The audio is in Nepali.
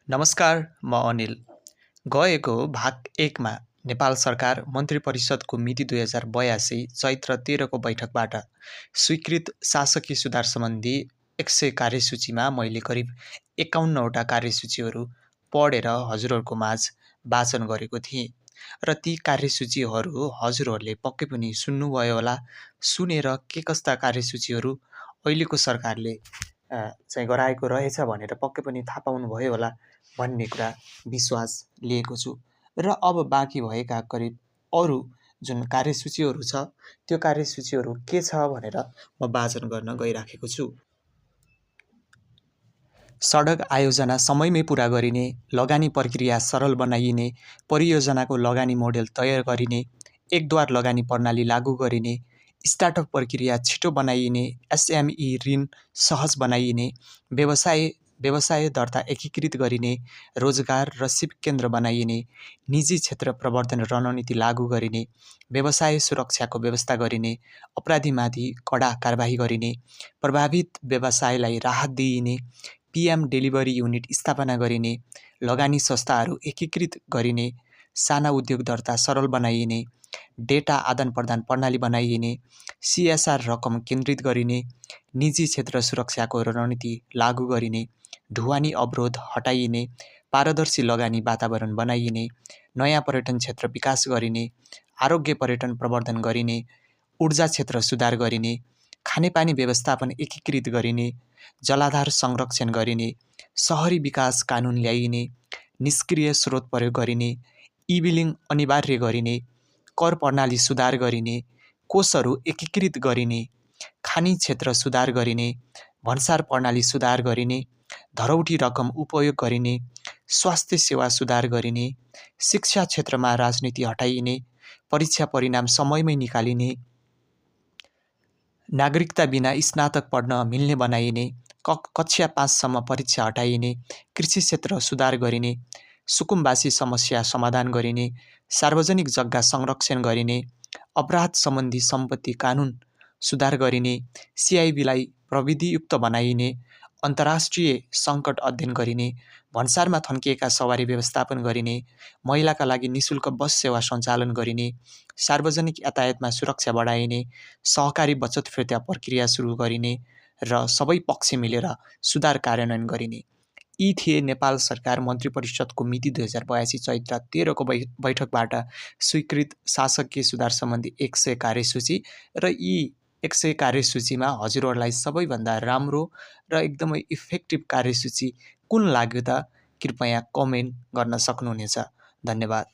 नमस्कार, म अनिल। गएको भाग 1 मा नेपाल सरकार मन्त्री परिषदको मिति 2082 चैत्र 13 को बैठकबाट स्वीकृत शासकीय सुधार सम्बन्धी 100 कार्यसूचीमा मैले करिब 51 वटा कार्यसूचीहरू पढेर हजुरहरूको माझ वाचन गरेको थिएँ र ती कार्यसूचीहरू हजुरहरूले पक्कै पनि सुन्नुभयो होला। सुनेर के कस्ता कार्यसूचीहरू अहिलेको सरकारले चाहिँ गराएको रहेछ भनेर पक्कै पनि थाहा पाउनुभयो होला भन्ने कुरा विश्वास लिएको छु। र अब बाँकी भएका करिब अरू जुन कार्यसूचीहरू छ त्यो कार्यसूचीहरू के छ भनेर म वाचन गर्न गइराखेको छु। सडक आयोजना समयमै पुरा गरिने, लगानी प्रक्रिया सरल बनाइने, परियोजनाको लगानी मोडेल तयार गरिने, एकद्वार लगानी प्रणाली लागू गरिने, स्टार्टअप प्रक्रिया छिटो बनाइने, एसएमई ऋण सहज बनाइने, व्यवसाय दर्ता एकीकृत गरिने, रोजगार र सिप केन्द्र बनाइने, निजी क्षेत्र प्रवर्धन रणनीति लागू गरिने, व्यवसाय सुरक्षाको व्यवस्था गरिने, अपराधीमाथि कडा कारबाही गरिने, प्रभावित व्यवसायलाई राहत दिइने, पीएम डेलिभरी युनिट स्थापना गरिने, लगानी संस्थाहरू एकीकृत गरिने, साना उद्योग दर्ता सरल बनाइने, डेटा आदान प्रदान प्रणाली बनाइने, सीएसआर रकम केन्द्रित गरिने, निजी क्षेत्र सुरक्षाको रणनीति लागू गरिने, ढुवानी अवरोध हटाइने, पारदर्शी लगानी वातावरण बनाइने, नयाँ पर्यटन क्षेत्र विकास गरिने, आरोग्य पर्यटन प्रवर्धन गरिने, ऊर्जा क्षेत्र सुधार गरिने, खानेपानी व्यवस्थापन एकीकृत गरिने, जलाधार संरक्षण गरिने, सहरी विकास कानुन ल्याइने, निष्क्रिय स्रोत प्रयोग गरिने, ई-बिलिङ अनिवार्य गरिने, कर प्रणाली सुधार गरिने, कोषहरू एकीकृत गरिने, खानी क्षेत्र सुधार गरिने, भन्सार प्रणाली सुधार गरिने, धरौटी रकम उपयोग गरिने, स्वास्थ्य सेवा सुधार गरिने, शिक्षा क्षेत्रमा राजनीति हटाइने, परीक्षा परिणाम समयमै निकालिने, नागरिकता बिना स्नातक पढ्न मिल्ने बनाइने, कक्षा 5 सम्म परीक्षा हटाइने, कृषि क्षेत्र सुधार गरिने, सुकुम्बासी समस्या समाधान गरिने, सार्वजनिक जग्गा संरक्षण गरिने, अपराध सम्बन्धी सम्पत्ति कानुन सुधार गरिने, सिआइबीलाई प्रविधियुक्त बनाइने, अन्तर्राष्ट्रिय सङ्कट अध्ययन गरिने, भन्सारमा थन्किएका सवारी व्यवस्थापन गरिने, महिलाका लागि निशुल्क बस सेवा सञ्चालन गरिने, सार्वजनिक यातायातमा सुरक्षा बढाइने, सहकारी बचत फिर्ता प्रक्रिया सुरु गरिने र सबै पक्ष मिलेर सुधार कार्यान्वयन गरिने। यी थिए नेपाल सरकार मन्त्री परिषदको मिति 2082 चैत्र 13 को बैठकबाट स्वीकृत शासकीय सुधार सम्बन्धी 100 कार्यसूची र यी 100 कार्यसूचीमा हजुरहरूलाई सबैभन्दा राम्रो र एकदमै इफेक्टिभ कार्यसूची कुन लाग्यो त कृपया कमेन्ट गर्न सक्नुहुनेछ। धन्यवाद।